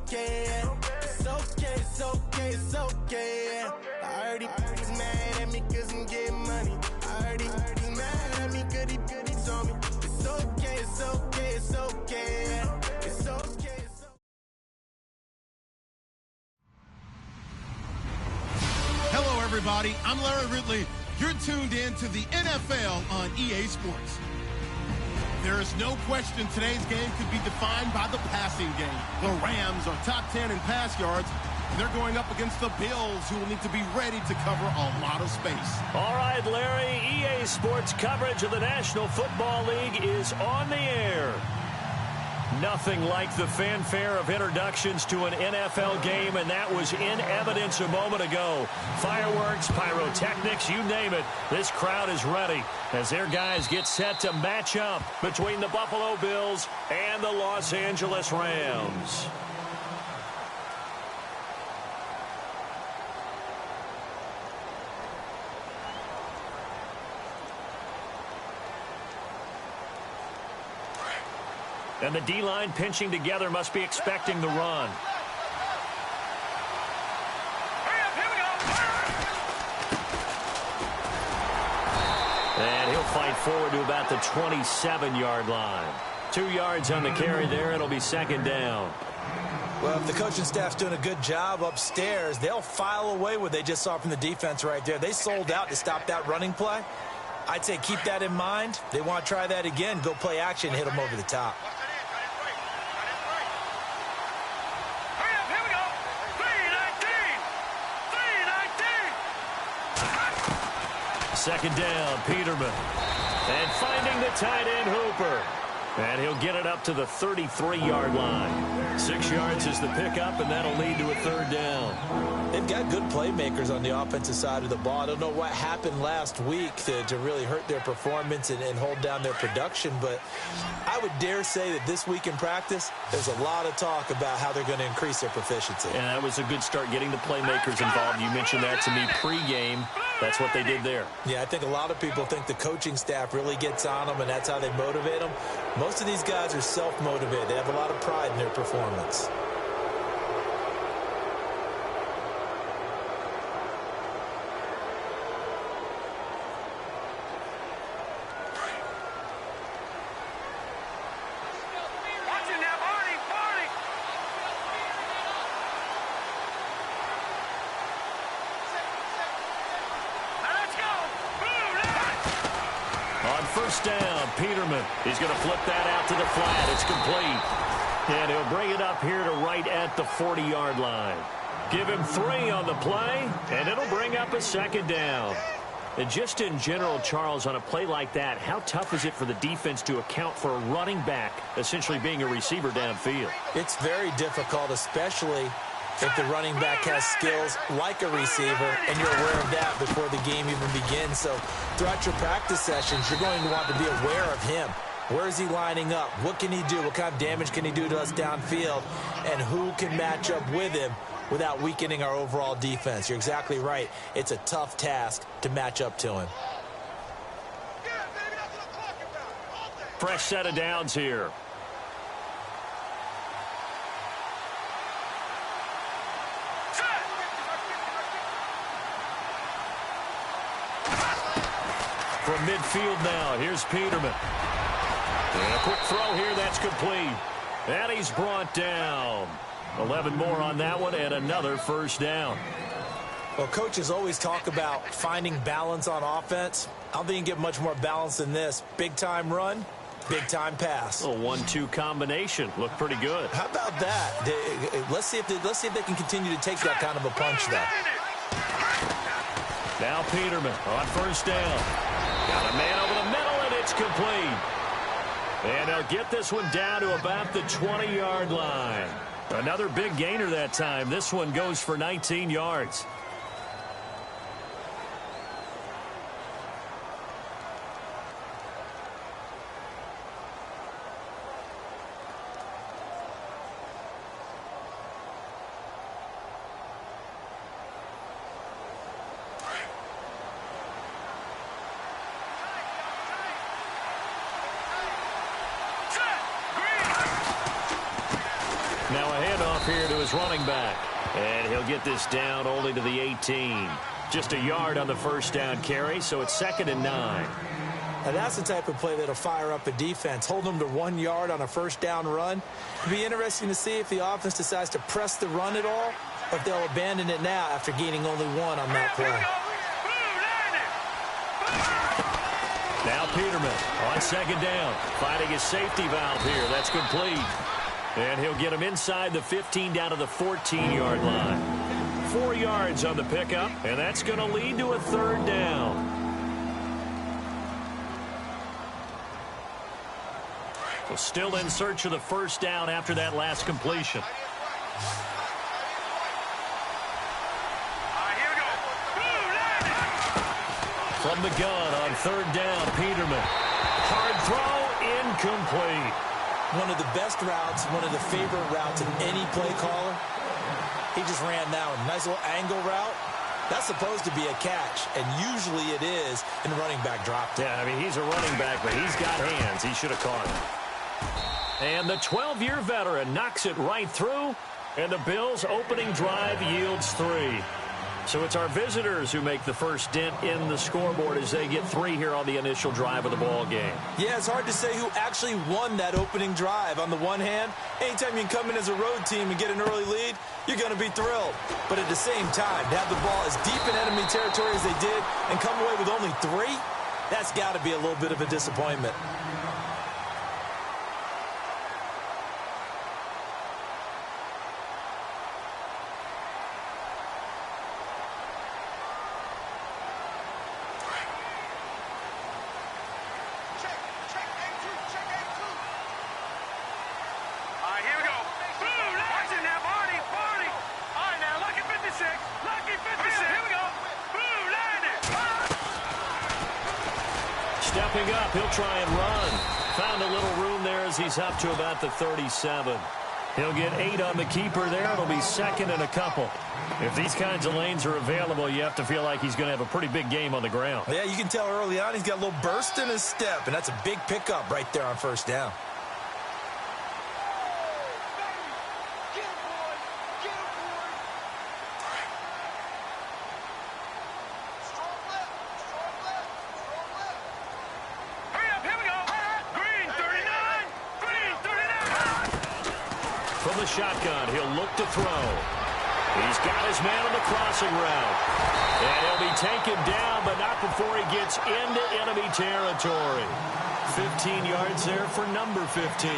okay. It's okay, it's okay, it's okay. I heard he's mad at me cause I'm getting money. I heard he's mad at me cause he's on me. It's okay, it's okay, it's okay. It's okay, it's okay. Hello, everybody. I'm Larry Ridley. You're tuned in to the NFL on EA Sports. There is no question today's game could be defined by the passing game. The Rams are top 10 in pass yards, and they're going up against the Bills, who will need to be ready to cover a lot of space. All right, Larry, EA Sports coverage of the National Football League is on the air. Nothing like the fanfare of introductions to an NFL game, and that was in evidence a moment ago. Fireworks, pyrotechnics, you name it. This crowd is ready as their guys get set to match up between the Buffalo Bills and the Los Angeles Rams. And the D-line pinching together must be expecting the run. And he'll fight forward to about the 27-yard line. 2 yards on the carry there. It'll be second down. Well, if the coaching staff's doing a good job upstairs, they'll file away what they just saw from the defense right there. They sold out to stop that running play. I'd say keep that in mind. They want to try that again. Go play action, hit them over the top. Second down, Peterman. And finding the tight end, Hooper. And he'll get it up to the 33-yard line. 6 yards is the pickup, and that'll lead to a third down. They've got good playmakers on the offensive side of the ball. I don't know what happened last week to really hurt their performance and hold down their production, but I would dare say that this week in practice, there's a lot of talk about how they're going to increase their proficiency. And that was a good start getting the playmakers involved. You mentioned that to me pregame. That's what they did there. Yeah, I think a lot of people think the coaching staff really gets on them, and that's how they motivate them. Most of these guys are self-motivated. They have a lot of pride in their performance. First down, Peterman. He's going to flip that out to the flat. It's complete. And he'll bring it up here to right at the 40-yard line. Give him 3 on the play, and it'll bring up a second down. And just in general, Charles, on a play like that, how tough is it for the defense to account for a running back essentially being a receiver downfield? It's very difficult, especially if the running back has skills like a receiver, and you're aware of that before the game even begins. So throughout your practice sessions, you're going to want to be aware of him. Where is he lining up? What can he do? What kind of damage can he do to us downfield? And who can match up with him without weakening our overall defense? You're exactly right. It's a tough task to match up to him. Fresh set of downs here. From midfield now, here's Peterman. And a quick throw here, that's complete. And he's brought down. 11 more on that one, and another first down. Well, coaches always talk about finding balance on offense. I don't think you can get much more balance than this. Big-time run, big-time pass. A 1-2 combination. Looked pretty good. How about that? Let's see if they can continue to take that kind of a punch, though. Now Peterman on first down. Got a man over the middle, and it's complete. And they'll get this one down to about the 20-yard line. Another big gainer that time. This one goes for 19 yards. Now a handoff here to his running back. And he'll get this down only to the 18. Just a yard on the first down carry, so it's 2nd and 9. Now that's the type of play that'll fire up a defense. Hold them to 1 yard on a first down run. It'll be interesting to see if the offense decides to press the run at all, or if they'll abandon it now after gaining only 1 on that play. Now Peterman on 2nd down, finding his safety valve here. That's complete. And he'll get him inside the 15 down to the 14-yard line. 4 yards on the pickup, and that's going to lead to a 3rd down. So still in search of the first down after that last completion. From the gun on 3rd down, Peterman. Hard throw, incomplete. One of the best routes, one of the favorite routes of any play caller. He just ran that one. Nice little angle route. That's supposed to be a catch, and usually it is, and the running back dropped it. Yeah, I mean, he's a running back, but he's got hands. He should have caught it. And the 12-year veteran knocks it right through, and the Bills' opening drive yields 3. So it's our visitors who make the first dent in the scoreboard as they get 3 here on the initial drive of the ball game. Yeah, it's hard to say who actually won that opening drive. On the one hand, anytime you can come in as a road team and get an early lead, you're going to be thrilled. But at the same time, to have the ball as deep in enemy territory as they did and come away with only 3, that's got to be a little bit of a disappointment. Stepping up, he'll try and run. Found a little room there as he's up to about the 37. He'll get 8 on the keeper there. It'll be 2nd and a couple. If these kinds of lanes are available, you have to feel like he's going to have a pretty big game on the ground. Yeah, you can tell early on he's got a little burst in his step, and that's a big pickup right there on first down. From the shotgun, he'll look to throw. He's got his man on the crossing route. And he'll be taken down, but not before he gets into enemy territory. 15 yards there for number 15.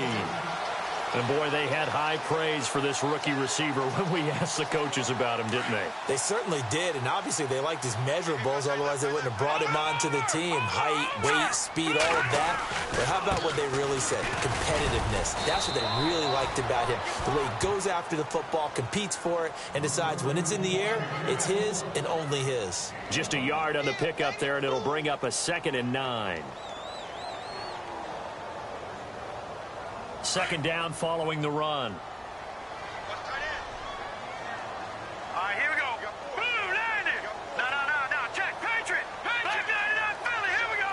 And, boy, they had high praise for this rookie receiver when we asked the coaches about him, didn't they? They certainly did, and obviously they liked his measurables, otherwise they wouldn't have brought him onto the team. Height, weight, speed, all of that. But how about what they really said? Competitiveness. That's what they really liked about him. The way he goes after the football, competes for it, and decides when it's in the air, it's his and only his. Just a yard on the pickup there, and it'll bring up a 2nd and 9. 2nd down following the run. Here we go. Boom, landed. No. Check. Patriot. Back 99 Philly. Here we go.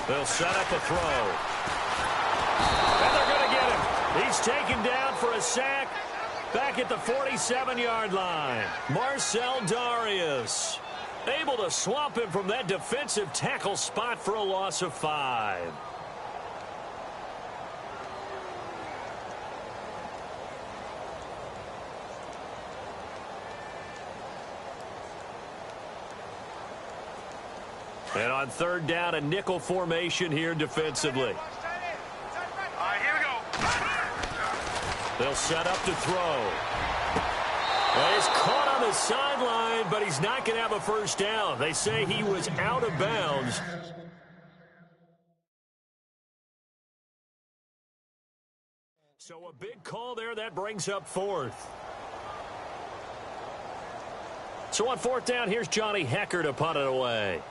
They'll set up a throw. And they're going to get him. He's taken down for a sack back at the 47-yard line. Marcel Darius able to swamp him from that defensive tackle spot for a loss of 5. And on 3rd down, a nickel formation here defensively. Here we go. They'll set up to throw. Well, he's caught on the sideline, but he's not going to have a first down. They say he was out of bounds. So a big call there. That brings up 4th. So on 4th down, here's Johnny Hecker to punt it away.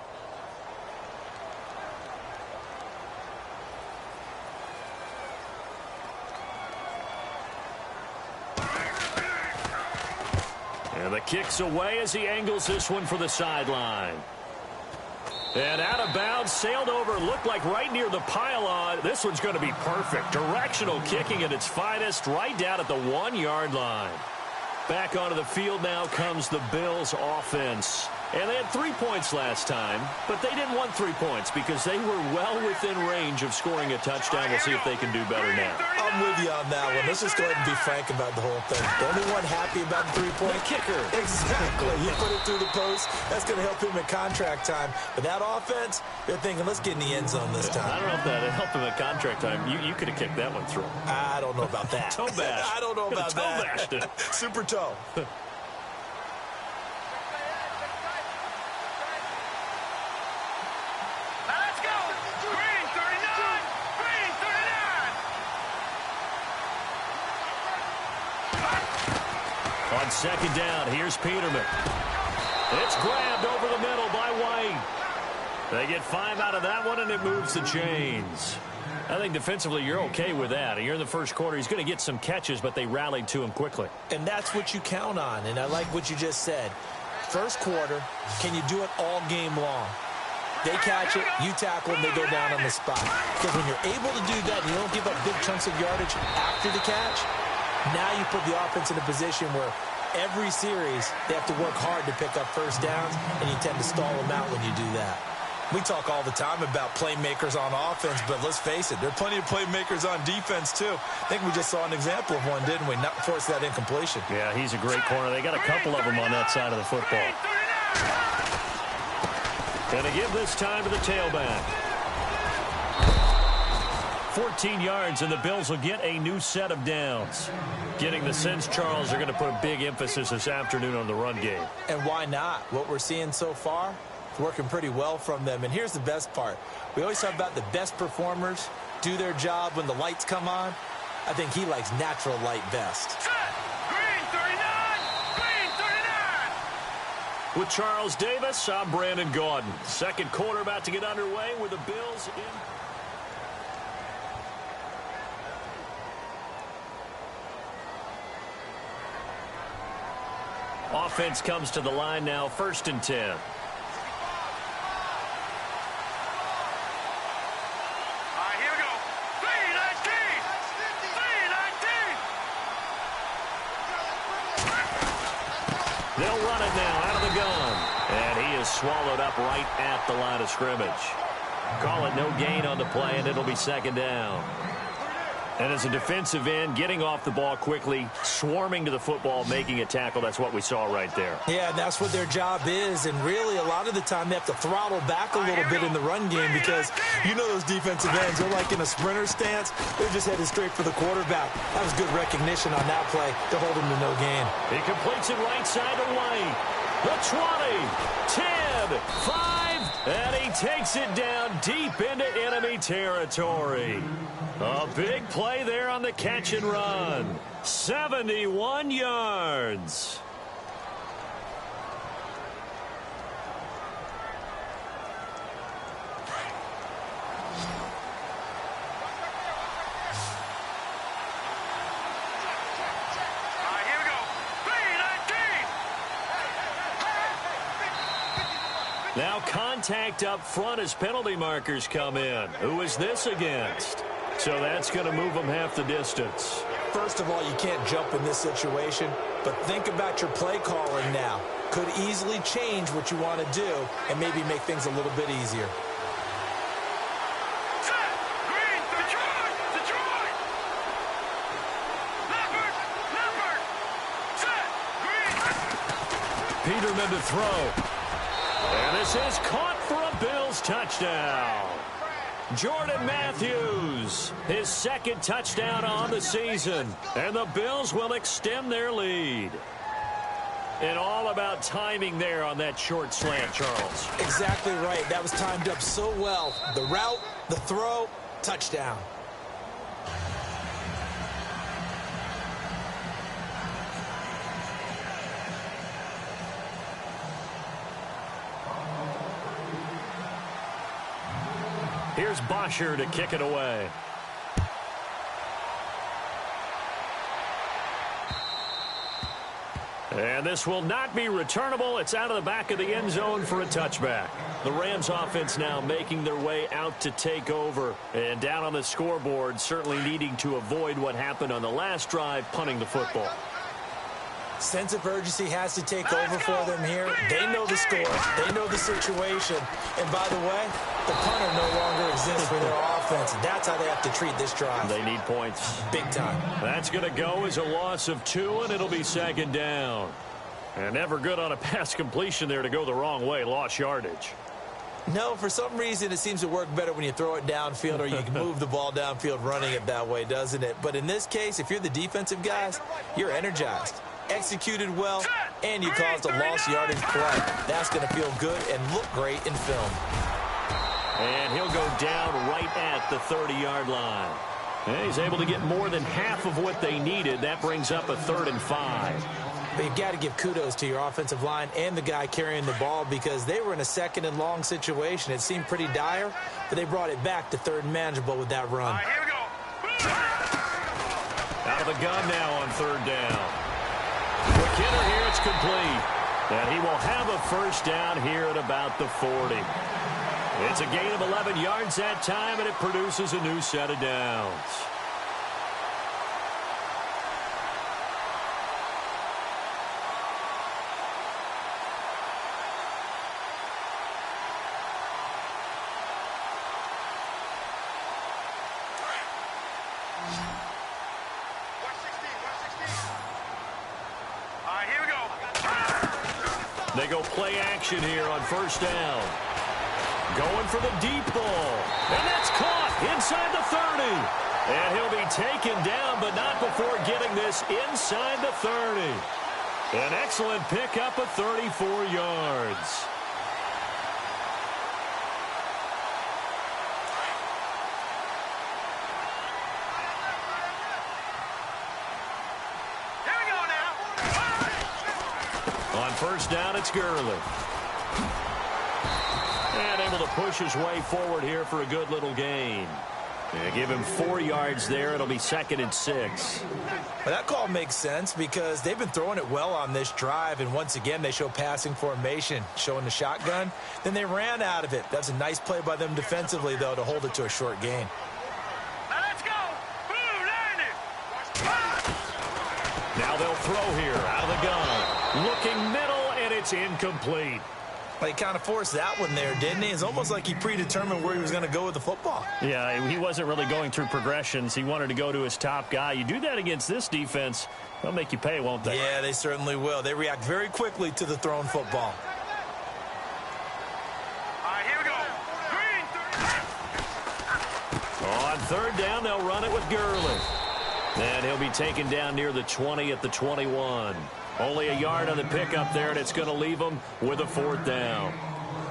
And the kick's away as he angles this one for the sideline. And out of bounds, sailed over, looked like right near the pylon. This one's going to be perfect. Directional kicking at its finest, right down at the 1-yard line. Back onto the field now comes the Bills offense. And they had 3 points last time, but they didn't want 3 points because they were well within range of scoring a touchdown. We'll see if they can do better now. I'm with you on that one. Let's just go ahead and be frank about the whole thing. The only one happy about the 3-point kicker. Exactly. You put it through the post. That's going to help him in contract time. But that offense, they're thinking, let's get in the end zone this time. I don't know if that helped him at contract time. You could have kicked that one through. I don't know about that. Toe bash. I don't know about toe that. Bashed it. Super toe. On second down, here's Peterman. It's grabbed over the middle by White. They get 5 out of that one, and it moves the chains. I think defensively you're okay with that. You're in the first quarter. He's going to get some catches, but they rallied to him quickly. And that's what you count on, and I like what you just said. First quarter, can you do it all game long? They catch it, you tackle them, they go down on the spot. Because when you're able to do that and you don't give up big chunks of yardage after the catch, now you put the offense in a position where every series they have to work hard to pick up first downs, and you tend to stall them out when you do that. We talk all the time about playmakers on offense, but let's face it, there are plenty of playmakers on defense, too. I think we just saw an example of one, didn't we? Not force that incompletion. Yeah, he's a great corner. They got a couple of them on that side of the football. Going to give this time to the tailback. 14 yards, and the Bills will get a new set of downs. Getting the sense, Charles, are going to put a big emphasis this afternoon on the run game. And why not? What we're seeing so far, it's working pretty well from them. And here's the best part. We always talk about the best performers do their job when the lights come on. I think he likes natural light best. Green 39! Green 39! With Charles Davis, I'm Brandon Gaudin. Second quarter about to get underway with the Bills in. Offense comes to the line now, 1st and 10. All right, here we go. 319! 319! They'll run it now out of the gun. And he is swallowed up right at the line of scrimmage. Call it no gain on the play, and it'll be 2nd down. And as a defensive end, getting off the ball quickly, swarming to the football, making a tackle, that's what we saw right there. Yeah, and that's what their job is. And really, a lot of the time, they have to throttle back a little bit in the run game because you know those defensive ends, they're like in a sprinter stance. They're just headed straight for the quarterback. That was good recognition on that play to hold him to no gain. He completes it right side to White. The 20, 10, 5, and he takes it down deep into enemy territory. A big play there on the catch and run. 71 yards. Here we go. 319! Now contact up front as penalty markers come in. Who is this against? So that's going to move them half the distance. First of all, you can't jump in this situation, but think about your play calling now. Could easily change what you want to do and maybe make things a little bit easier. Set! Green! Detroit! Detroit! Leopard! Leopard! Set! Green! Peterman to throw. And this is caught for a Bills touchdown. Jordan Matthews, his 2nd touchdown on the season. And the Bills will extend their lead. And all about timing there on that short slant, Charles. Exactly right. That was timed up so well. The route, the throw, touchdown. Here's Bosher to kick it away. And this will not be returnable. It's out of the back of the end zone for a touchback. The Rams offense now making their way out to take over. And down on the scoreboard, certainly needing to avoid what happened on the last drive, punting the football. Sense of urgency has to take over for them here. They know the score. They know the situation. And by the way, the punter no longer exists for their offense. That's how they have to treat this drive. They need points. Big time. That's going to go as a loss of 2, and it'll be second down. And never good on a pass completion there to go the wrong way. Lost yardage. No, for some reason it seems to work better when you throw it downfield or you can move the ball downfield running it that way, doesn't it? But in this case, if you're the defensive guys, you're energized. Executed well, and you caused a lost yardage play. That's going to feel good and look great in film. And he'll go down right at the 30-yard line. And he's able to get more than half of what they needed. That brings up a 3rd and 5. But you've got to give kudos to your offensive line and the guy carrying the ball because they were in a 2nd and long situation. It seemed pretty dire, but they brought it back to 3rd and manageable with that run. All right, here we go. Out of the gun now on 3rd down. McKinnon here, it's complete. And he will have a first down here at about the 40. It's a gain of 11 yards that time, and it produces a new set of downs. They go play action here on 1st down. Going for the deep ball. And that's caught inside the 30. And he'll be taken down, but not before getting this inside the 30. An excellent pickup of 34 yards. On 1st down, it's Gurley. And able to push his way forward here for a good little gain. And give him 4 yards there. It'll be 2nd and 6. Well, that call makes sense because they've been throwing it well on this drive. And once again, they show passing formation, showing the shotgun. Then they ran out of it. That's a nice play by them defensively, though, to hold it to a short gain. Now let's go. Boom, landed. Now they'll throw here out of the gun. Looking middle, and it's incomplete. Well, he kind of forced that one there, didn't he? It's almost like he predetermined where he was going to go with the football. Yeah, he wasn't really going through progressions. He wanted to go to his top guy. You do that against this defense, they'll make you pay, won't they? Yeah, they certainly will. They react very quickly to the thrown football. All right, here we go. Green. On 3rd down, they'll run it with Gurley. And he'll be taken down near the 20 at the 21. Only a yard on the pickup there, and it's going to leave them with a 4th down.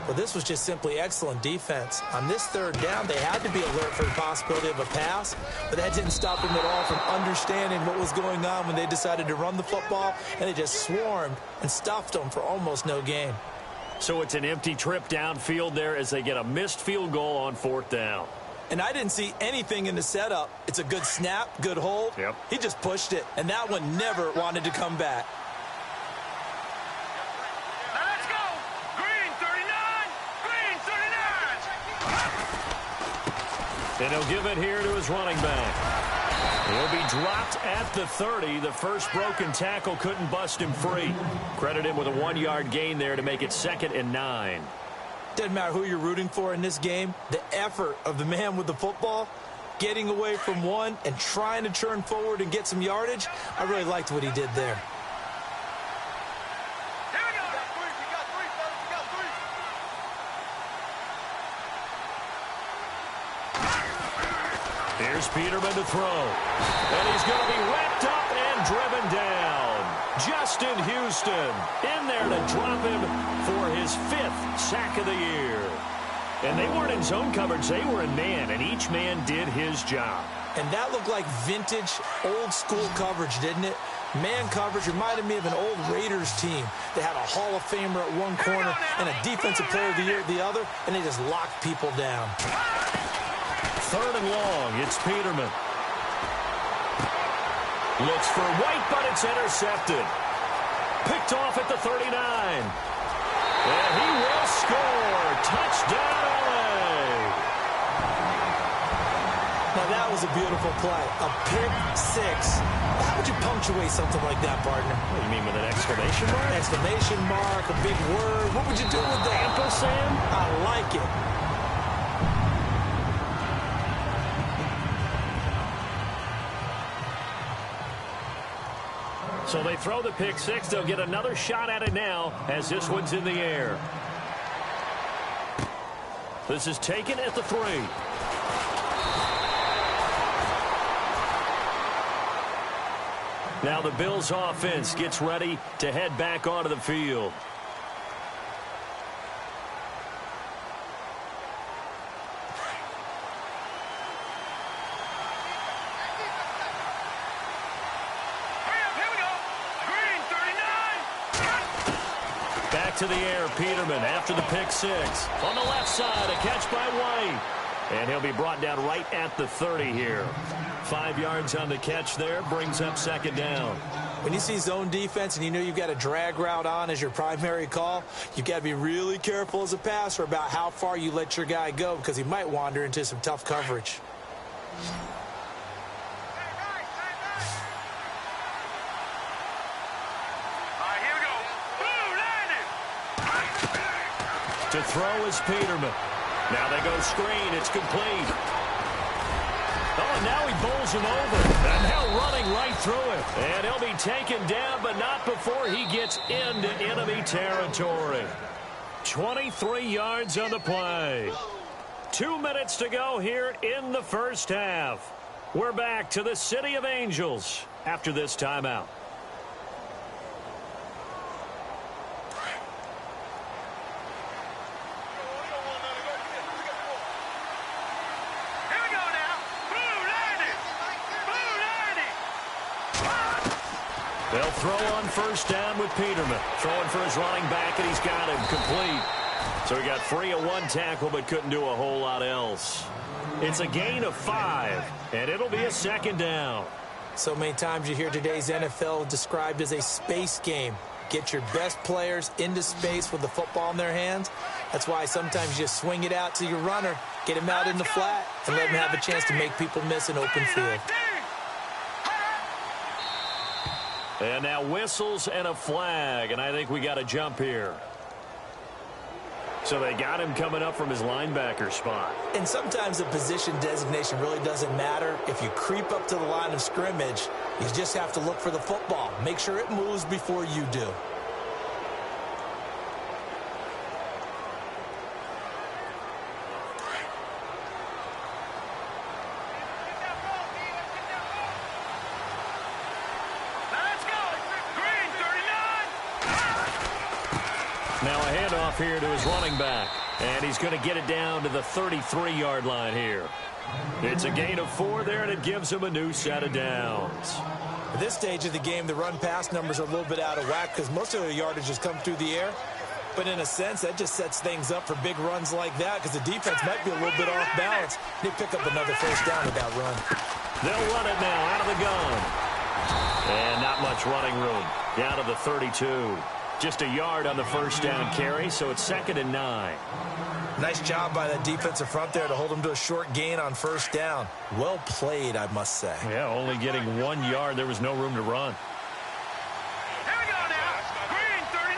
Well, this was just simply excellent defense. On this 3rd down, they had to be alert for the possibility of a pass, but that didn't stop them at all from understanding what was going on when they decided to run the football, and they just swarmed and stuffed them for almost no gain. So it's an empty trip downfield there as they get a missed field goal on 4th down. And I didn't see anything in the setup. It's a good snap, good hold. Yep. He just pushed it, and that one never wanted to come back. Now let's go. Green 39. Green 39. And he'll give it here to his running back. He'll be dropped at the 30. The first broken tackle couldn't bust him free. Credit him with a 1-yard gain there to make it 2nd and 9. Doesn't matter who you're rooting for in this game. The effort of the man with the football, getting away from one and trying to turn forward and get some yardage, I really liked what he did there. Here we go. We got three, fellas. We got 3. Here's Peterman to throw. And he's going to be wrapped up and driven down. Justin Houston in there to drop him for his 5th sack of the year. And they weren't in zone coverage. They were in man, and each man did his job. And that looked like vintage, old-school coverage, didn't it? Man coverage reminded me of an old Raiders team. They had a Hall of Famer at one corner and a Defensive Player of the Year at the other, and they just locked people down. 3rd and long, it's Peterman. Looks for White, but it's intercepted. Picked off at the 39. And he will score. Touchdown, LA. Now, that was a beautiful play. A pick six. How would you punctuate something like that, partner? What do you mean, with an exclamation mark? Exclamation mark, a big word. What would you do with that? Ampersand? I like it. So they throw the pick six. They'll get another shot at it now as this one's in the air. This is taken at the 3. Now the Bills offense gets ready to head back onto the field. Back to the air, Peterman after the pick six. On the left side, a catch by White. And he'll be brought down right at the 30 here. 5 yards on the catch there, brings up second down. When you see zone defense and you know you've got a drag route on as your primary call, you've got to be really careful as a passer about how far you let your guy go because he might wander into some tough coverage. To throw is Peterman. Now they go screen. It's complete. Oh, and now he bowls him over. And now running right through it. And he'll be taken down, but not before he gets into enemy territory. 23 yards on the play. 2 minutes to go here in the first half. We're back to the City of Angels after this timeout. They'll throw on first down with Peterman. Throwing for his running back, and he's got him complete. So he got free of 1 tackle, but couldn't do a whole lot else. It's a gain of 5, and it'll be a second down. So many times you hear today's NFL described as a space game. Get your best players into space with the football in their hands. That's why sometimes you just swing it out to your runner, get him out in the flat, and let him have a chance to make people miss an open field. And now whistles and a flag, and I think we got a jump here. So they got him coming up from his linebacker spot. And sometimes the position designation really doesn't matter. If you creep up to the line of scrimmage, you just have to look for the football. Make sure it moves before you do. Now a handoff here to his running back. And he's going to get it down to the 33-yard line here. It's a gain of 4 there, and it gives him a new set of downs. At this stage of the game, the run-pass numbers are a little bit out of whack because most of their yardage has come through the air. But in a sense, that just sets things up for big runs like that because the defense might be a little bit off balance. They pick up another first down with that run. They'll run it now out of the gun. And not much running room. Down to the 32. Just a yard on the first down carry, so it's 2nd and 9. Nice job by that defensive front there to hold them to a short gain on first down. Well played, I must say. Yeah, only getting 1 yard. There was no room to run. Here we go now. Green 39.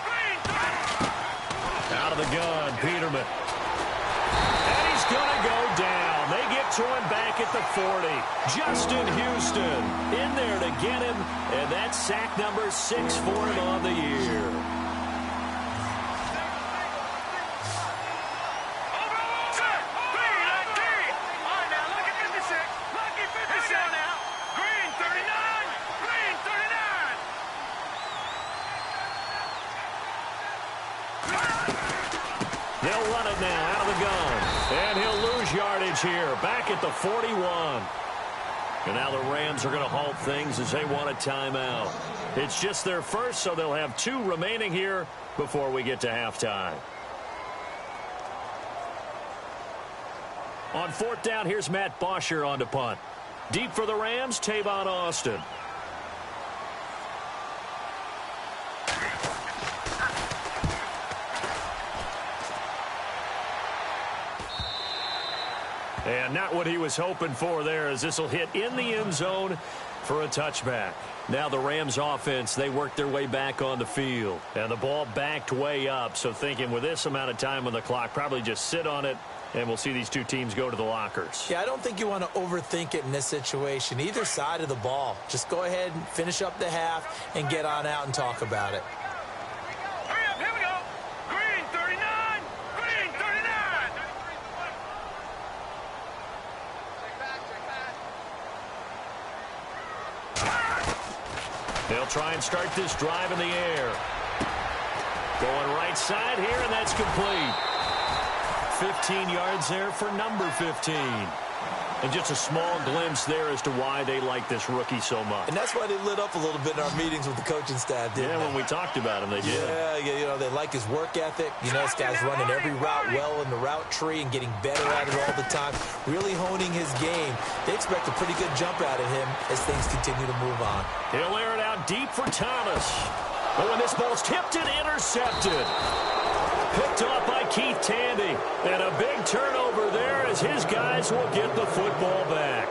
Green 30. Out of the gun, Peterman. And he's going to go down. They get to him back at the 40. Justin Houston in there to get him, and that's sack number 6 for him on the year. They'll run it now out of the gun. And he'll lose yardage here. Back at the 41. And now the Rams are going to halt things as they want a timeout. It's just their first, so they'll have 2 remaining here before we get to halftime. On 4th down, here's Matt Bosher on to punt. Deep for the Rams, Tavon Austin. And not what he was hoping for there, as this will hit in the end zone for a touchback. Now the Rams offense, they work their way back on the field. And the ball backed way up, so thinking with this amount of time on the clock, probably just sit on it, and we'll see these two teams go to the lockers. Yeah, I don't think you want to overthink it in this situation. Either side of the ball. Just go ahead and finish up the half and get on out and talk about it. Hurry up, here we go. Green 39. Green 39. They'll try and start this drive in the air. Going right side here, and that's complete. 15 yards there for number 15. And just a small glimpse there as to why they like this rookie so much. And that's why they lit up a little bit in our meetings with the coaching staff, didn't they? When we talked about him, they did. Yeah, you know, they like his work ethic. You know, this guy's running every route well in the route tree and getting better at it all the time, really honing his game. They expect a pretty good jump out of him as things continue to move on. He'll air it out deep for Thomas. Oh, and this ball's tipped and intercepted. Picked off by Keith Tandy. And a big turnover there as his guys will get the football back.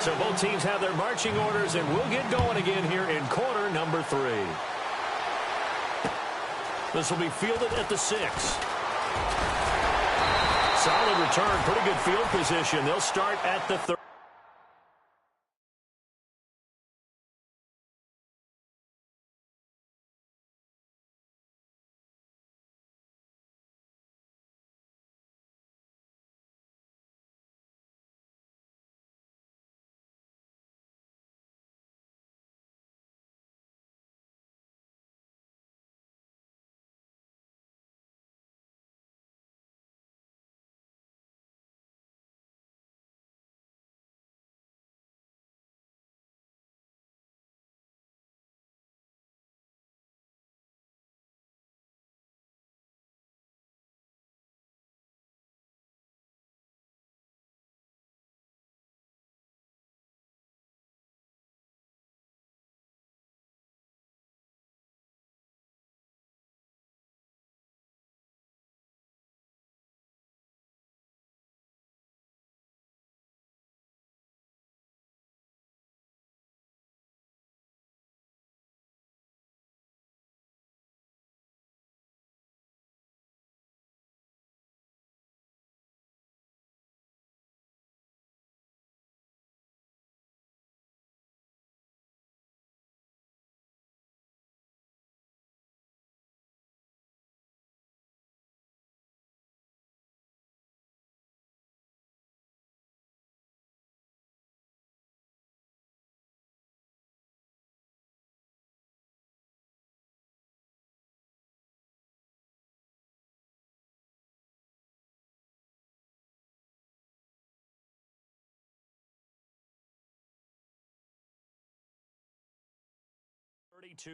So both teams have their marching orders, and we'll get going again here in quarter number 3. This will be fielded at the 6. Solid return, pretty good field position. They'll start at the 30.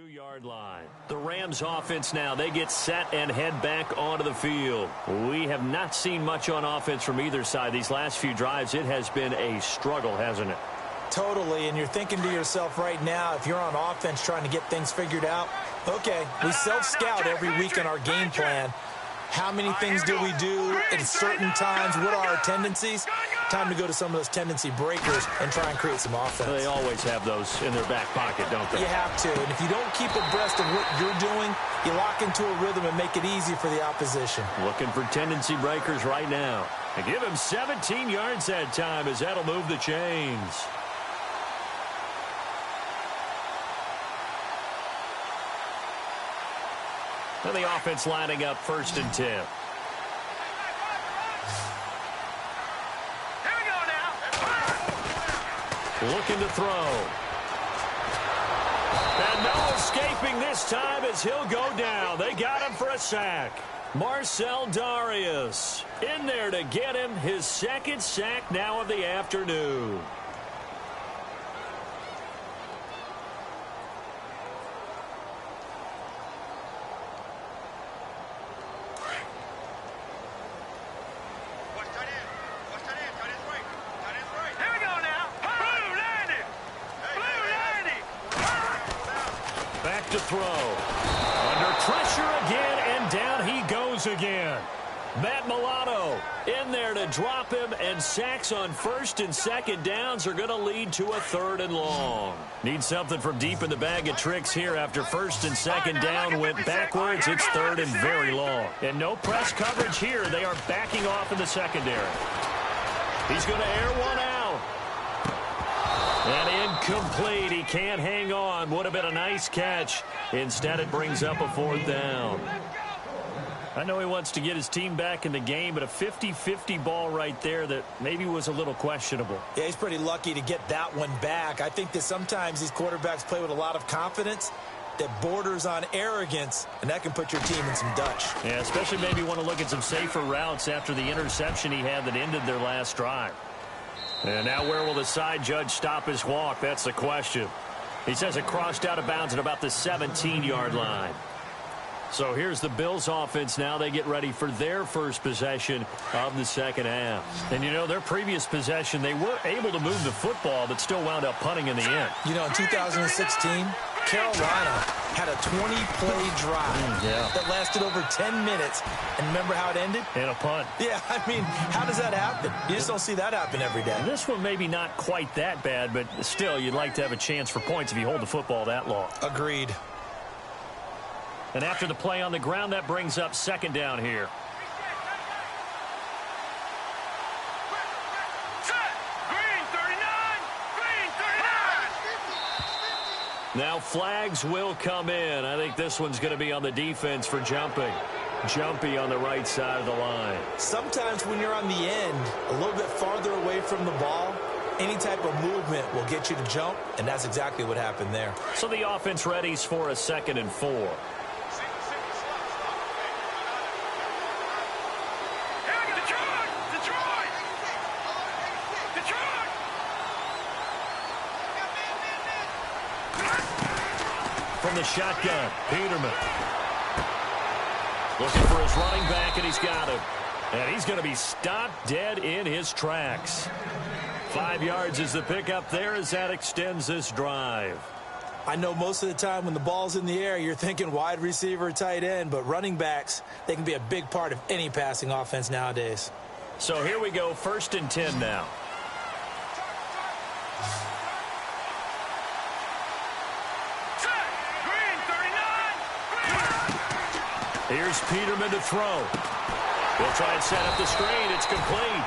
Yard line. The Rams offense now, they get set and head back onto the field. We have not seen much on offense from either side. These last few drives, it has been a struggle, hasn't it? Totally, and you're thinking to yourself right now, if you're on offense trying to get things figured out, okay, we self-scout every week in our game plan. How many things do we do at certain times? What are our tendencies? Time to go to some of those tendency breakers and try and create some offense. They always have those in their back pocket, don't they? You have to. And if you don't keep abreast of what you're doing, you lock into a rhythm and make it easy for the opposition. Looking for tendency breakers right now. And give him 17 yards that time, as that'll move the chains. And the offense lining up 1st and 10. Here we go now. Looking to throw. And no escaping this time as he'll go down. They got him for a sack. Marcel Darius in there to get him his 2nd sack now of the afternoon. left to throw. Under pressure again, and down he goes again. Matt Milano in there to drop him, and sacks on first and second downs are going to lead to a third and long. Need something from deep in the bag of tricks here after first and second down went backwards. It's third and very long. And no press coverage here. They are backing off in the secondary. He's going to air one out. And incomplete. He can't hang on. Would have been a nice catch. Instead, it brings up a fourth down. I know he wants to get his team back in the game, but a 50-50 ball right there that maybe was a little questionable. Yeah, he's pretty lucky to get that one back. I think that sometimes these quarterbacks play with a lot of confidence that borders on arrogance, and that can put your team in some Dutch. Yeah, especially maybe want to look at some safer routes after the interception he had that ended their last drive. And now where will the side judge stop his walk? That's the question. He says it crossed out of bounds at about the 17-yard line. So here's the Bills offense now. They get ready for their first possession of the second half. And, you know, their previous possession, they were able to move the football, but still wound up punting in the end. You know, in 2016, Carolina had a 20-play drive that lasted over 10 minutes. And remember how it ended? And a punt. Yeah, I mean, how does that happen? You just don't see that happen every day. This one maybe not quite that bad, but still, you'd like to have a chance for points if you hold the football that long. Agreed. And after the play on the ground, that brings up second down here. Green 39. Now flags will come in. I think this one's going to be on the defense for jumping. Jumpy on the right side of the line. Sometimes when you're on the end, a little bit farther away from the ball, any type of movement will get you to jump, and that's exactly what happened there. So the offense readies for a 2nd and 4. From the shotgun, Peterman. Looking for his running back, and he's got him. And he's going to be stopped dead in his tracks. 5 yards is the pickup there as that extends this drive. I know most of the time when the ball's in the air, you're thinking wide receiver, tight end, but running backs, they can be a big part of any passing offense nowadays. So here we go, 1st and 10 now. Here's Peterman to throw. He'll try and set up the screen. It's complete.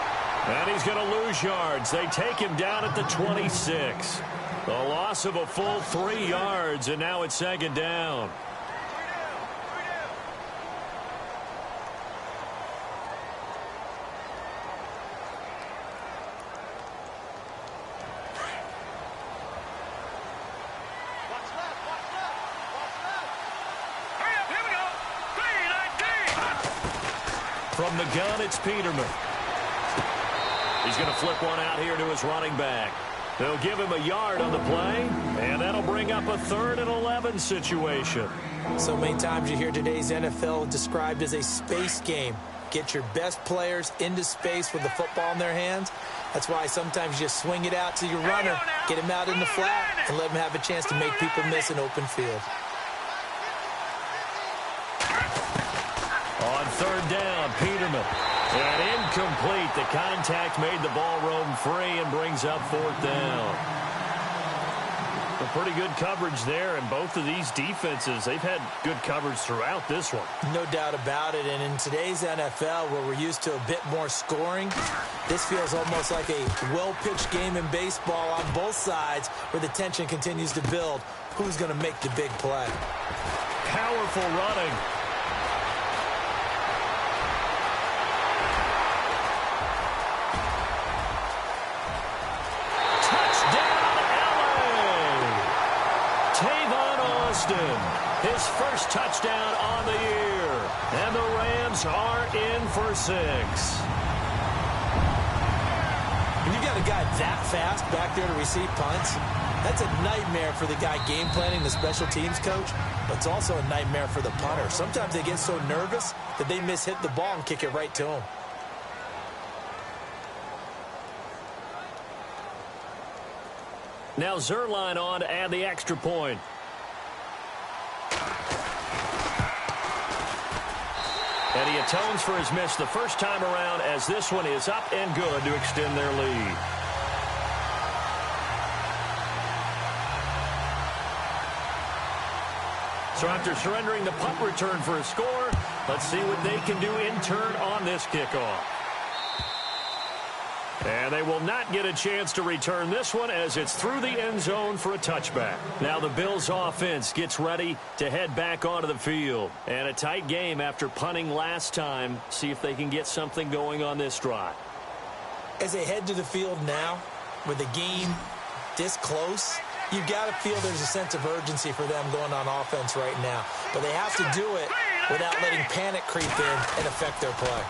And he's going to lose yards. They take him down at the 26. The loss of a full 3 yards, and now it's 2nd down. From the gun, it's Peterman. He's going to flip one out here to his running back. They'll give him a yard on the play, and that'll bring up a 3rd and 11 situation. So many times you hear today's NFL described as a space game. Get your best players into space with the football in their hands. That's why sometimes you just swing it out to your runner, get him out in the flat, and let him have a chance to make people miss an open field. On 3rd down, Peterman. And incomplete. The contact made the ball roam free and brings up 4th down. A pretty good coverage there, and both of these defenses, they've had good coverage throughout this one. No doubt about it, and in today's NFL, where we're used to a bit more scoring, this feels almost like a well-pitched game in baseball on both sides, where the tension continues to build. Who's going to make the big play? Powerful running. His first touchdown on the year. And the Rams are in for 6. When you got a guy that fast back there to receive punts, that's a nightmare for the guy game planning, the special teams coach, but it's also a nightmare for the punter. Sometimes they get so nervous that they mishit the ball and kick it right to him. Now Zerline on to add the extra point. And he atones for his miss the first time around, as this one is up and good to extend their lead. So after surrendering the punt return for a score, let's see what they can do in turn on this kickoff. And they will not get a chance to return this one, as it's through the end zone for a touchback. Now the Bills offense gets ready to head back onto the field. And a tight game after punting last time. See if they can get something going on this drive. As they head to the field now, with the game this close, you've got to feel there's a sense of urgency for them going on offense right now. But they have to do it without letting panic creep in and affect their play.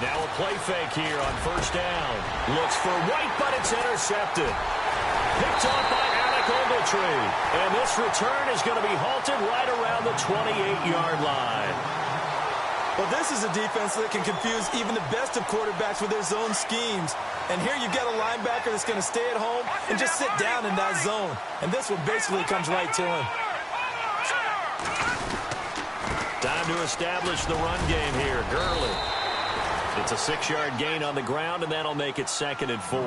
Now a play fake here on first down. Looks for White, but it's intercepted. Picked off by Alec Ogletree. And this return is going to be halted right around the 28-yard line. Well, this is a defense that can confuse even the best of quarterbacks with their zone schemes. And here you've got a linebacker that's going to stay at home and just sit down in that zone. And this one basically comes right to him. Time to establish the run game here. Gurley. It's a 6-yard gain on the ground, and that'll make it 2nd and 4.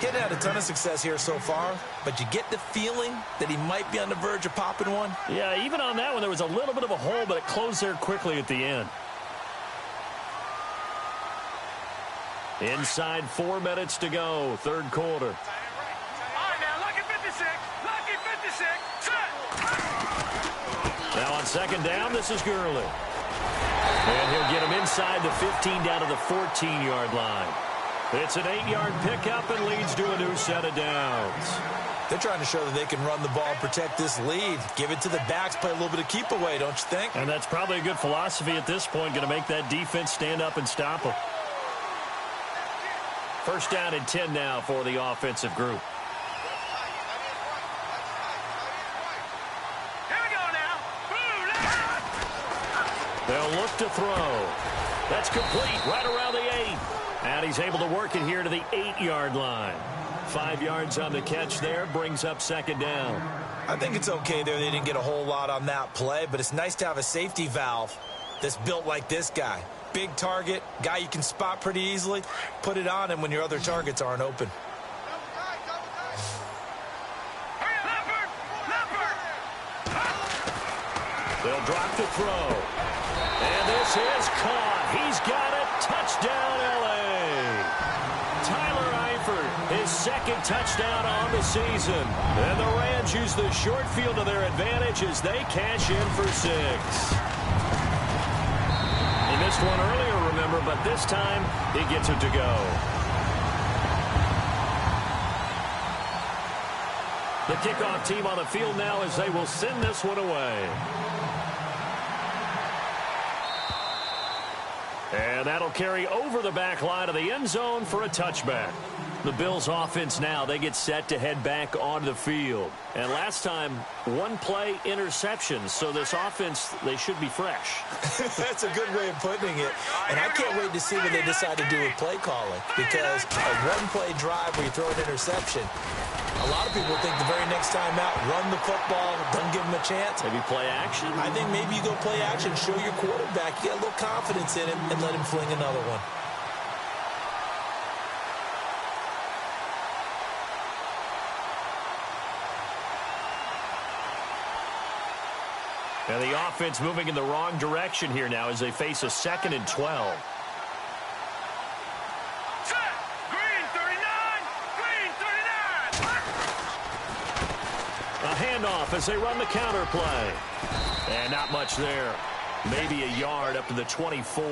Getting had a ton of success here so far, but you get the feeling that he might be on the verge of popping one. Yeah, even on that one, there was a little bit of a hole, but it closed there quickly at the end. Inside 4 minutes to go, third quarter. All right, now, lucky 56. Lucky 56. Set. Now on second down, this is Gurley. And he'll get him inside the 15 down to the 14-yard line. It's an 8-yard pickup and leads to a new set of downs. They're trying to show that they can run the ball and protect this lead. Give it to the backs, play a little bit of keep away, don't you think? And that's probably a good philosophy at this point, going to make that defense stand up and stop them. First down and 10 now for the offensive group. They'll look to throw. That's complete right around the 8. And he's able to work it here to the 8-yard line. 5 yards on the catch there, brings up second down. I think it's okay there. They didn't get a whole lot on that play, but it's nice to have a safety valve that's built like this guy. Big target, guy you can spot pretty easily. Put it on him when your other targets aren't open. They'll drop the throw. And this is caught. He's got it. Touchdown, L.A. Tyler Eifert, his second touchdown on the season. And the Rams use the short field to their advantage as they cash in for 6. He missed one earlier, remember, but this time he gets it to go. The kickoff team on the field now as they will send this one away. And that'll carry over the back line of the end zone for a touchback. The Bills offense now, they get set to head back onto the field. And last time, 1 play interception. So this offense, they should be fresh. That's a good way of putting it. And I can't wait to see what they decide to do with play calling. Because a 1-play drive where you throw an interception, a lot of people think the very next time out, run the football, don't give him a chance. Maybe play action? I think maybe you go play action, show your quarterback, you get a little confidence in him, and let him fling another one. And the offense moving in the wrong direction here now as they face a 2nd and 12. A handoff as they run the counter play. And not much there. Maybe a yard up to the 24.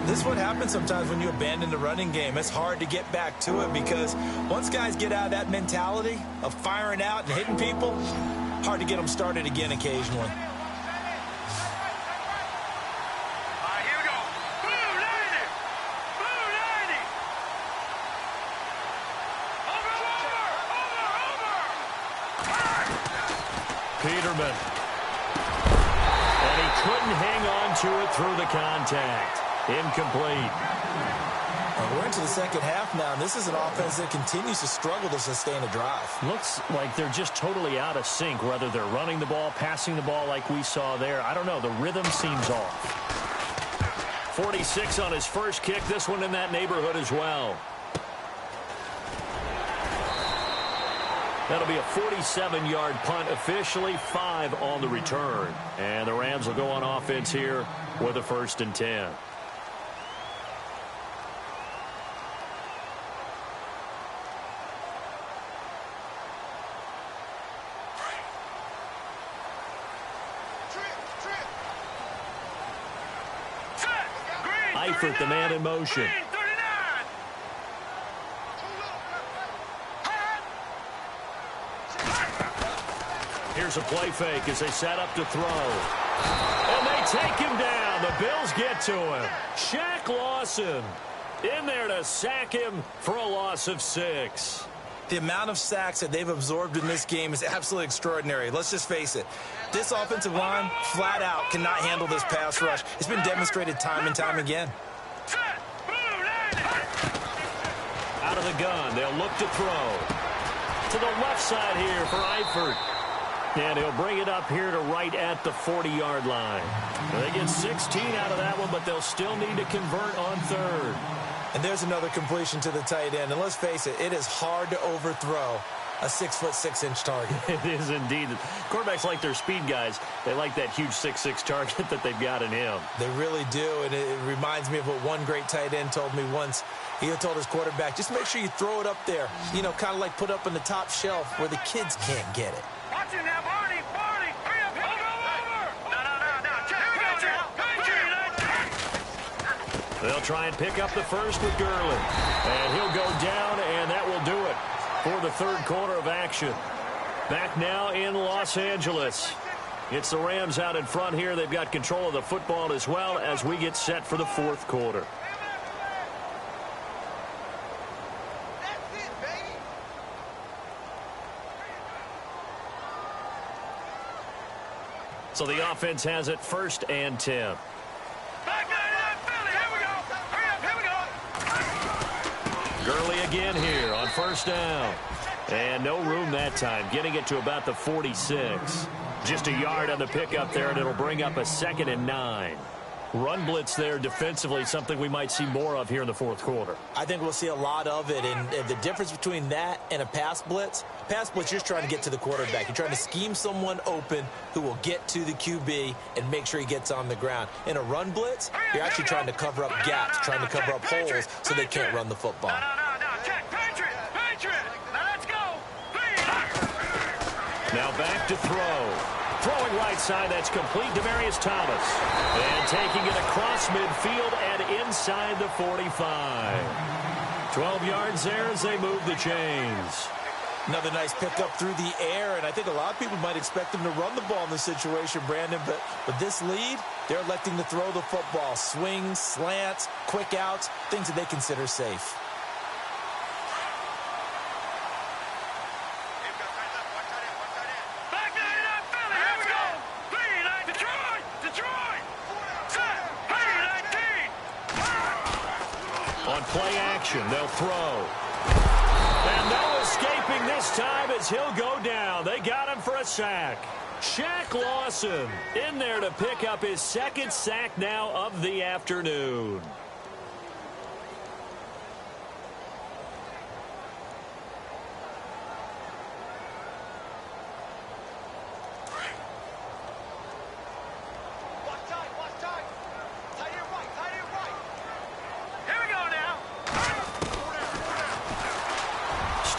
This is what happens sometimes when you abandon the running game. It's hard to get back to it because once guys get out of that mentality of firing out and hitting people, hard to get them started again occasionally. Peterman. And he couldn't hang on to it through the contact. Incomplete. We're into the second half now, and this is an offense that continues to struggle to sustain a drive. Looks like they're just totally out of sync, whether they're running the ball, passing the ball like we saw there. I don't know. The rhythm seems off. 46 on his first kick. This one in that neighborhood as well. That'll be a 47-yard punt, officially 5 on the return. And the Rams will go on offense here with a 1st and 10. Eifert, the man in motion. Here's a play fake as they set up to throw. And they take him down. The Bills get to him. Shaq Lawson in there to sack him for a loss of 6. The amount of sacks that they've absorbed in this game is absolutely extraordinary. Let's just face it. This offensive line, flat out, cannot handle this pass rush. It's been demonstrated time and time again. Out of the gun, they'll look to throw. To the left side here for Eifert. And he'll bring it up here to right at the 40-yard line. They get 16 out of that one, but they'll still need to convert on 3rd. And there's another completion to the tight end. And let's face it, it is hard to overthrow a 6'6" target. It is indeed. Quarterbacks like their speed guys. They like that huge 6'6" target that they've got in him. They really do, and it reminds me of what one great tight end told me once. He told his quarterback, just make sure you throw it up there, you know, kind of like put up on the top shelf where the kids can't get it. Watch it now, Barney, hurry up, over. No, check. They'll try and pick up the first with Gurley. And he'll go down, and that will do it for the 3rd quarter of action. Back now in Los Angeles. It's the Rams out in front here. They've got control of the football as well as we get set for the 4th quarter. So the offense has it 1st and 10. Gurley again here on 1st down. And no room that time, getting it to about the 46. Just a yard on the pickup there, and it'll bring up a 2nd and 9. Run blitz there defensively, something we might see more of here in the 4th quarter. I think we'll see a lot of it, and the difference between that and a pass blitz, you're just trying to get to the quarterback. You're trying to scheme someone open who will get to the QB and make sure he gets on the ground. In a run blitz, you're actually trying to cover up gaps, trying to cover up holes so they can't run the football. Now back to throw. Throwing right side, that's complete. Demaryius Thomas. And taking it across midfield and inside the 45. 12 yards there as they move the chains. Another nice pickup through the air, and I think a lot of people might expect them to run the ball in this situation, Brandon, but with this lead, they're electing to throw the football. Swings, slants, quick outs, things that they consider safe. Play action, they'll throw. And no escaping this time as he'll go down. They got him for a sack. Shaq Lawson in there to pick up his 2nd sack now of the afternoon.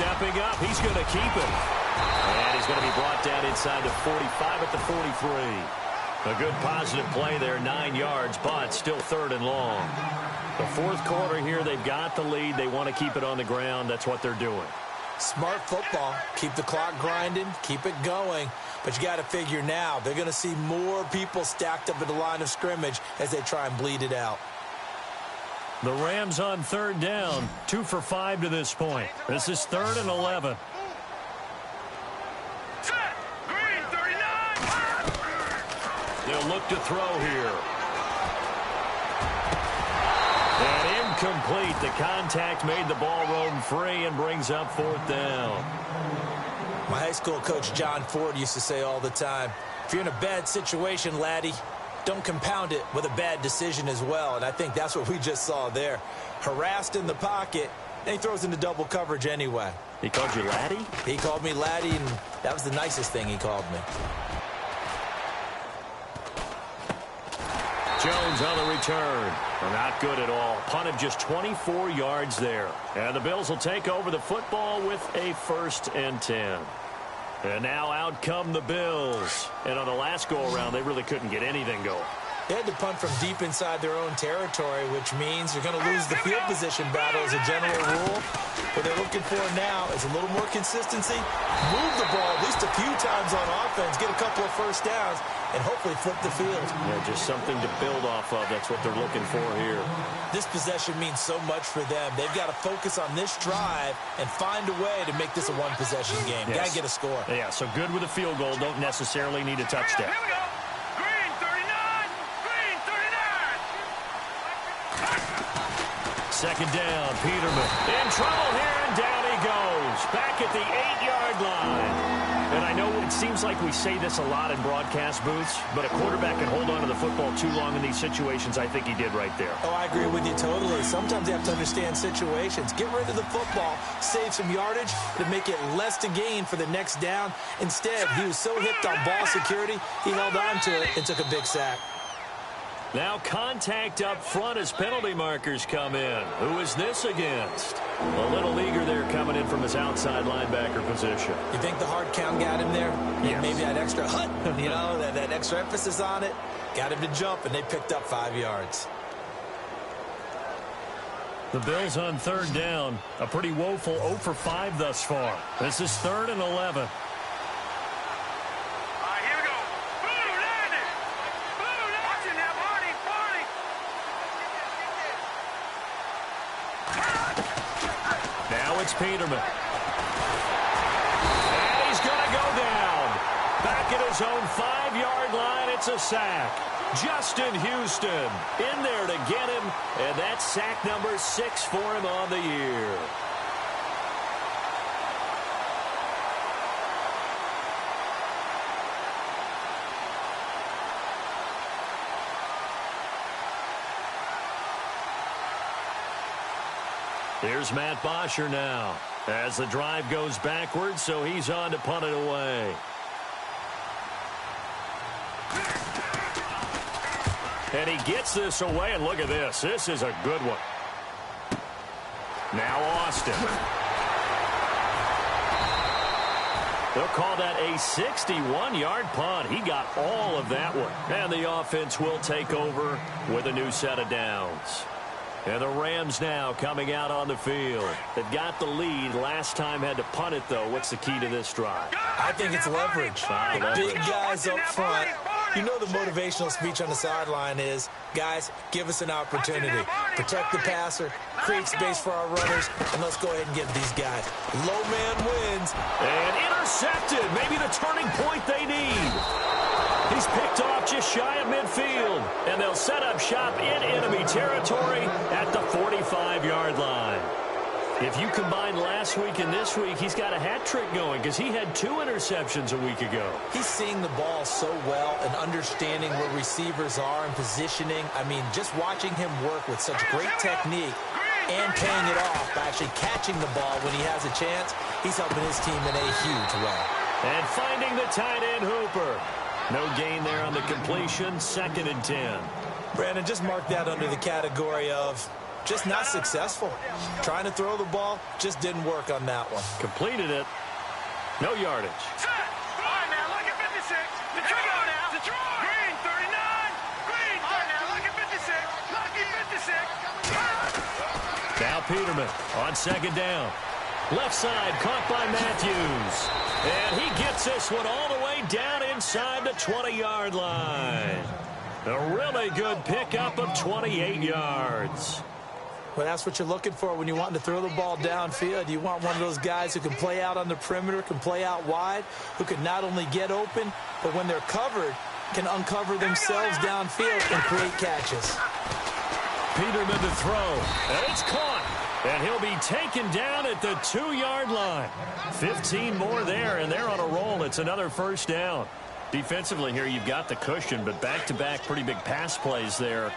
Stepping up, he's going to keep it. And he's going to be brought down inside the 45 at the 43. A good positive play there, 9 yards, but still 3rd and long. The 4th quarter here, they've got the lead. They want to keep it on the ground. That's what they're doing. Smart football. Keep the clock grinding. Keep it going. But you got to figure now, they're going to see more people stacked up at the line of scrimmage as they try and bleed it out. The Rams on 3rd down, 2 for 5 to this point. This is 3rd and 11. Green 39. They'll look to throw here. And Incomplete. The contact made the ball roam free and brings up 4th down. My high school coach, John Ford, used to say all the time, if you're in a bad situation, laddie, don't compound it with a bad decision as well. And I think that's what we just saw there. Harassed in the pocket, and he throws into double coverage anyway. He called you laddie? He called me laddie, and that was the nicest thing he called me. Jones on the return. Not good at all. Punted just 24 yards there. And the Bills will take over the football with a 1st and 10. And now out come the Bills. And on the last go-around, they really couldn't get anything going. They had to punt from deep inside their own territory, which means you're going to lose the field position battle as a general rule. What they're looking for now is a little more consistency, move the ball at least a few times on offense, get a couple of 1st downs, and hopefully flip the field. Yeah, just something to build off of. That's what they're looking for here. This possession means so much for them. They've got to focus on this drive and find a way to make this a one-possession game. Yes. Got to get a score. Yeah, so good with a field goal. Don't necessarily need a touchdown. Here we go. Green 39. Green 39. 2nd down, Peterman. In trouble here, and down he goes. Back at the 8-yard line. And I know it seems like we say this a lot in broadcast booths, but a quarterback can hold on to the football too long in these situations. I think he did right there. Oh, I agree with you totally. Sometimes you have to understand situations. Get rid of the football, save some yardage to make it less to gain for the next down. Instead, he was so hipped on ball security, he held on to it and took a big sack. Now contact up front as penalty markers come in. Who is this against? A little eager there coming in from his outside linebacker position. You think the hard count got him there? Yes. Maybe that extra that extra emphasis on it got him to jump, and they picked up 5 yards. The Bills on 3rd down. A pretty woeful 0 for 5 thus far. This is 3rd and 11. Here we go. Boom, landed. Boom, watching that, Barney. Now it's Peterman. And he's going to go down. Back at his own 5-yard line, it's a sack. Justin Houston in there to get him, and that's sack number 6 for him on the year. Here's Matt Bosher now as the drive goes backwards, so he's on to punt it away. And he gets this away, and look at this. This is a good one. Now Austin. They'll call that a 61-yard punt. He got all of that one. And the offense will take over with a new set of downs. And the Rams now coming out on the field. They've got the lead. Last time had to punt it, though. What's the key to this drive? I think it's leverage. The big guys up front. You know the motivational speech on the sideline is, guys, give us an opportunity. Protect the passer, create space for our runners, and let's go ahead and get these guys. Low man wins. And intercepted. Maybe the turning point they need. He's picked off just shy of midfield. And they'll set up shop in enemy territory at the 45-yard line. If you combine last week and this week, he's got a hat trick going because he had 2 interceptions a week ago. He's seeing the ball so well and understanding where receivers are and positioning. I mean, just watching him work with such great technique and paying it off by actually catching the ball when he has a chance, he's helping his team in a huge way. And finding the tight end Hooper. No gain there on the completion, 2nd and 10. Brandon, just mark that under the category of just not successful. Trying to throw the ball just didn't work on that one. Completed it. No yardage. Set. All right, now look at 56. Detroit now. Detroit. Green 39. Green 39. All right, now look at 56. Lucky 56. Now Peterman on 2nd down. Left side caught by Matthews. And he gets this one all the way down inside the 20-yard line. A really good pickup of 28 yards. Well, that's what you're looking for when you want to throw the ball downfield. You want one of those guys who can play out on the perimeter, can play out wide, who can not only get open, but when they're covered, can uncover themselves downfield and create catches. Peterman to throw. And it's caught. And he'll be taken down at the 2-yard line. 15 more there, and they're on a roll. It's another first down. Defensively here, you've got the cushion, but back-to-back pretty big pass plays there.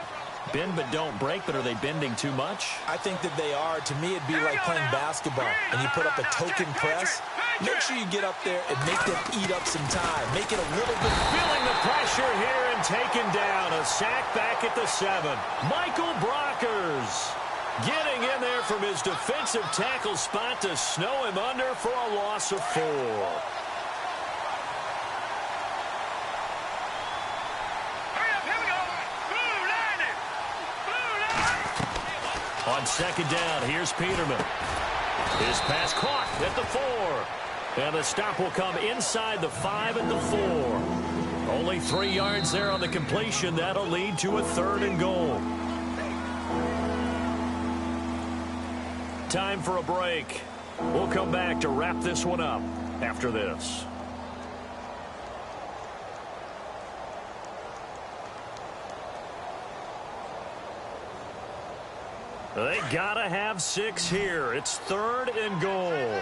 Bend but don't break, but are they bending too much? I think that they are. To me, it'd be like playing basketball, and you put up a token press. Make sure you get up there and make them eat up some time. Make it a little bit. Feeling the pressure here and taken down. A sack back at the 7. Michael Brockers getting in there from his defensive tackle spot to snow him under for a loss of 4. On second down, here's Peterman. His pass caught at the 4. And the stop will come inside the 5 and the 4. Only 3 yards there on the completion. That'll lead to a 3rd and goal. Time for a break. We'll come back to wrap this one up after this. They gotta have 6 here. It's 3rd and goal.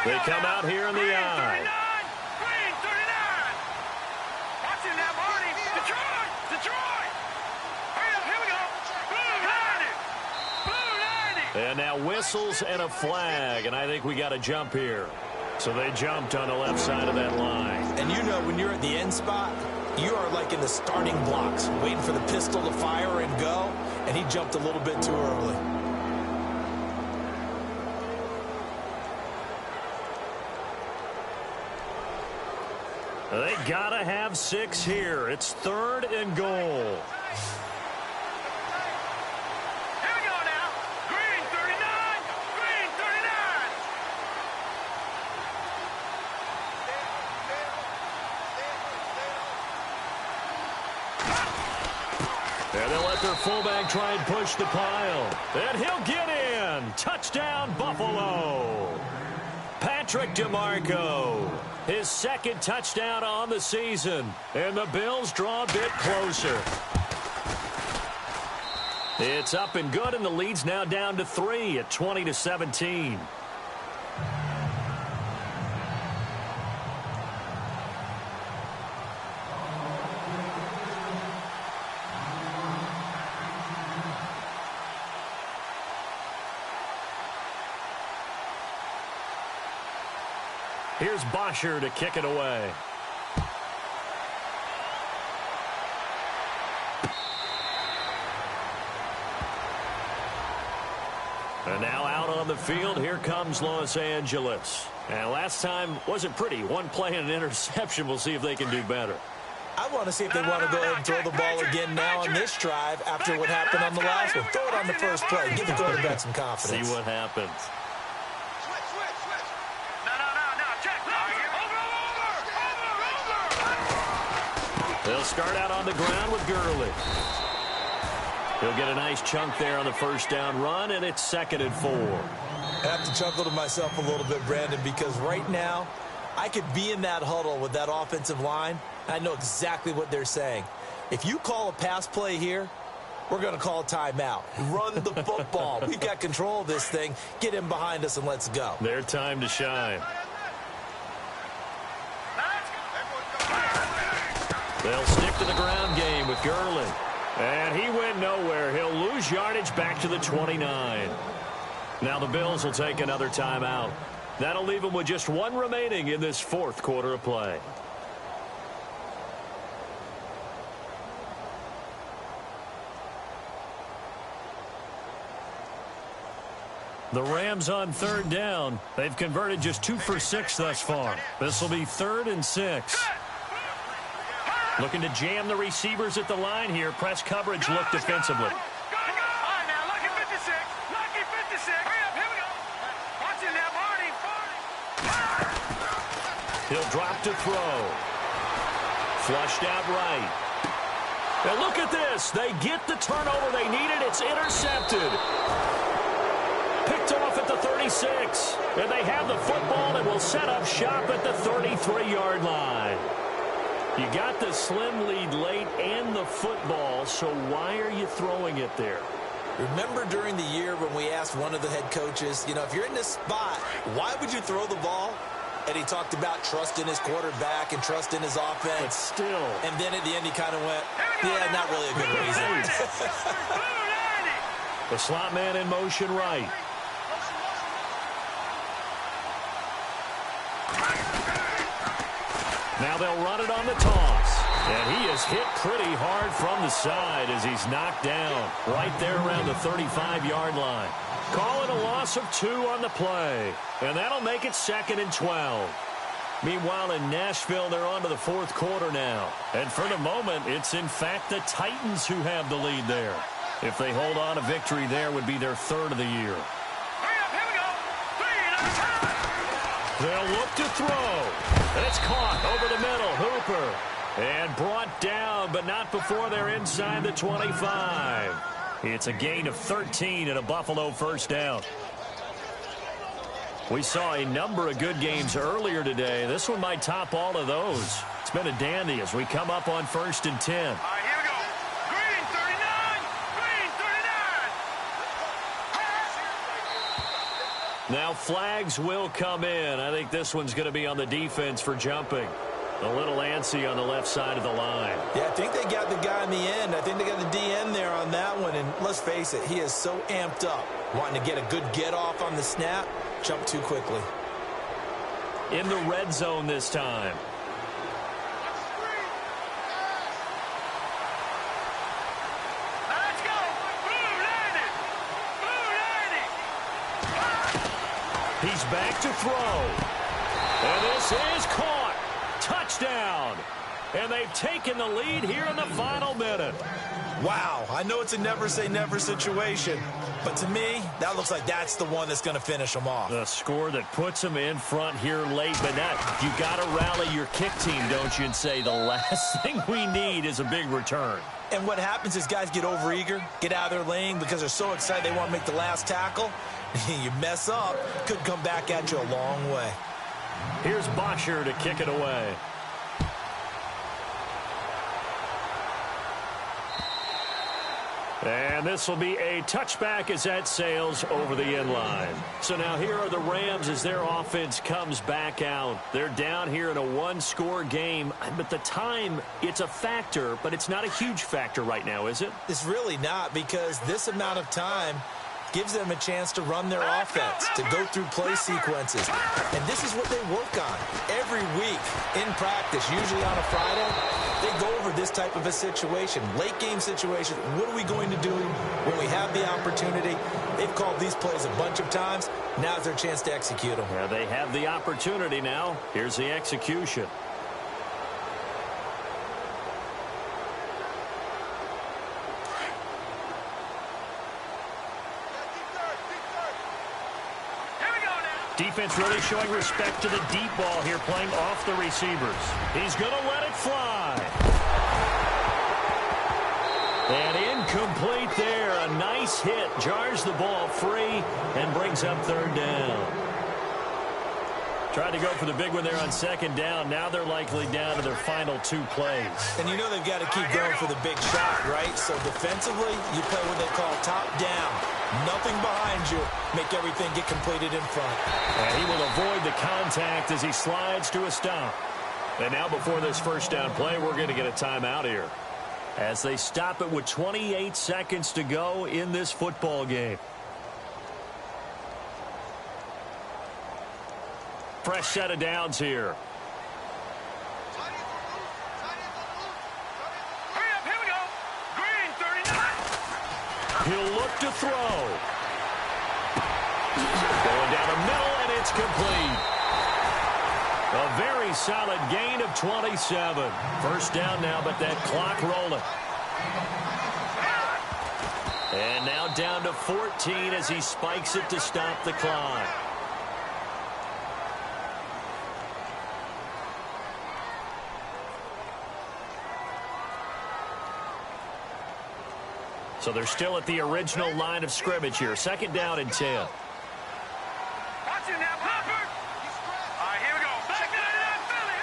They come out here in the eye. Green, 39. Watch it now, Marty. Detroit. Hurry up, here we go. Blue 90. And now whistles and a flag, and I think we got to jump here. So they jumped on the left side of that line. And you know, when you're at the end spot, you are like in the starting blocks, waiting for the pistol to fire and go, and he jumped a little bit too early. They gotta have 6 here. It's 3rd and goal. Here we go now. Green, 39. Green, 39. And they'll let their fullback try and push the pile. And he'll get in. Touchdown, Buffalo. Patrick DeMarco, his 2nd touchdown on the season. And the Bills draw a bit closer. It's up and good, and the lead's now down to 3 at 20-17. Here's Bosher to kick it away. And now out on the field, here comes Los Angeles. And last time wasn't pretty. 1 play and an interception. We'll see if they can do better. I want to see if they want to go ahead and throw the ball again now on this drive after what happened on the last one. Throw it on the first play. Give the quarterback some confidence. See what happens. They'll start out on the ground with Gurley. He'll get a nice chunk there on the first down run, and it's 2nd and 4. I have to chuckle to myself a little bit, Brandon, because right now I could be in that huddle with that offensive line. I know exactly what they're saying. If you call a pass play here, we're going to call a timeout. Run the football. We've got control of this thing. Get him behind us and let's go. Their time to shine. They'll stick to the ground game with Gurley. And he went nowhere. He'll lose yardage back to the 29. Now the Bills will take another timeout. That'll leave them with just 1 remaining in this 4th quarter of play. The Rams on 3rd down. They've converted just 2 for 6 thus far. This will be 3rd and 6. Looking to jam the receivers at the line here. Press coverage look defensively. All right, now, lucky 56. Lucky 56. Hurry up, here we go. Watch it now, Marty. He'll drop to throw. Flushed out right. And look at this. They get the turnover they needed. It's intercepted. Picked off at the 36. And they have the football and will set up shop at the 33-yard line. You got the slim lead late and the football, so why are you throwing it there? Remember during the year when we asked one of the head coaches, if you're in this spot, why would you throw the ball? And he talked about trust in his quarterback and trust in his offense. But still. And then at the end he kind of went, yeah, not really a good reason. The slot man in motion right. Now they'll run it on the toss. And he is hit pretty hard from the side as he's knocked down right there around the 35-yard line. Calling a loss of 2 on the play. And that'll make it 2nd and 12. Meanwhile, in Nashville, they're on to the 4th quarter now. And for the moment, it's in fact the Titans who have the lead there. If they hold on, a victory there would be their 3rd of the year. Here we go. 3 They'll look to throw. And it's caught over the middle. Hooper. And brought down, but not before they're inside the 25. It's a gain of 13 and a Buffalo first down. We saw a number of good games earlier today. This one might top all of those. It's been a dandy as we come up on 1st and 10. All right, here we go. Green 39. Green 39. Now flags will come in. I think this one's going to be on the defense for jumping. A little antsy on the left side of the line. Yeah, I think they got the guy in the end. I think they got the DN there on that one. And let's face it, he is so amped up, wanting to get a good get-off on the snap, jump too quickly. In the red zone this time. Let's go. Blue landed. Blue landed. He's back to throw. And this is caught. Touchdown. And they've taken the lead here in the final minute. Wow, I know it's a never-say-never situation, but to me, that looks like that's the one that's going to finish them off. The score that puts them in front here late, but you got to rally your kick team, don't you, and say the last thing we need is a big return. And what happens is guys get overeager, get out of their lane because they're so excited they want to make the last tackle. You mess up, could come back at you a long way. Here's Bosher to kick it away. And this will be a touchback as that sails over the end line. So now here are the Rams as their offense comes back out. They're down here in a one-score game. But the time, it's a factor, but it's not a huge factor right now, is it? It's really not, because this amount of time gives them a chance to run their offense, to go through play sequences. And this is what they work on every week in practice, usually on a Friday. They go over this type of a situation, late game situation. What are we going to do when we have the opportunity? They've called these plays a bunch of times. Now's their chance to execute them. Yeah, they have the opportunity now. Here's the execution. Defense really showing respect to the deep ball here, playing off the receivers. He's going to let it fly. And incomplete there. A nice hit. Jars the ball free and brings up 3rd down. Tried to go for the big one there on 2nd down. Now they're likely down to their final 2 plays. And you know they've got to keep going for the big shot, right? So defensively, you play what they call top down. Nothing behind you. Make everything get completed in front. And he will avoid the contact as he slides to a stop. And now before this first down play, we're going to get a timeout here, as they stop it with 28 seconds to go in this football game. Fresh set of downs here. Hurry up, here we go. Green 39. He'll look to throw. Going down the middle, and it's complete. A very solid gain of 27. First down now, but that clock rolling. And now down to 14 as he spikes it to stop the clock. So they're still at the original line of scrimmage here. 2nd down and 10. Watch it now, Popper. All right, here we go. Back to that Philly.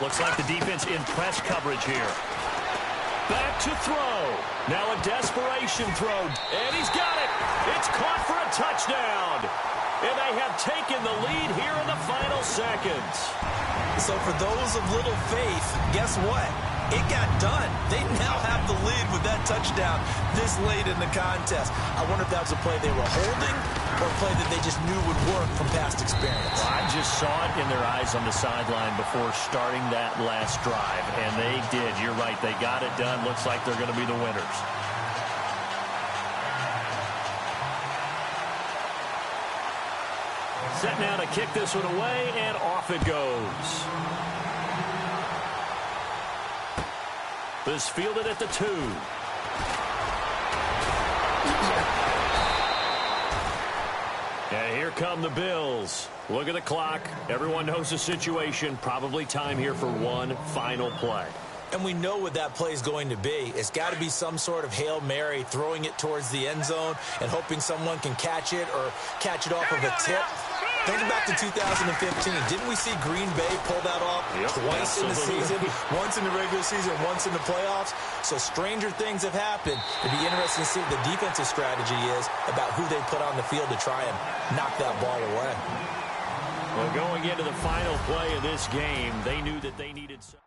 Looks like the defense in press coverage here. Back to throw. Now a desperation throw. And he's got it. It's caught for a touchdown. And they have taken the lead here in the final seconds. So for those of little faith, guess what? It got done. They now have the lead with that touchdown this late in the contest. I wonder if that was a play they were holding or a play that they just knew would work from past experience. Well, I just saw it in their eyes on the sideline before starting that last drive, and they did. You're right. They got it done. Looks like they're going to be the winners. Set now to kick this one away, and off it goes. This fielded at the 2. And here come the Bills. Look at the clock. Everyone knows the situation. Probably time here for one final play. And we know what that play is going to be. It's got to be some sort of Hail Mary, throwing it towards the end zone and hoping someone can catch it or catch it off of a tip. Think back to 2015. Didn't we see Green Bay pull that off twice in the season? Once in the regular season, once in the playoffs. So stranger things have happened. It'd be interesting to see what the defensive strategy is about who they put on the field to try and knock that ball away. Well, going into the final play of this game, they knew that they needed some.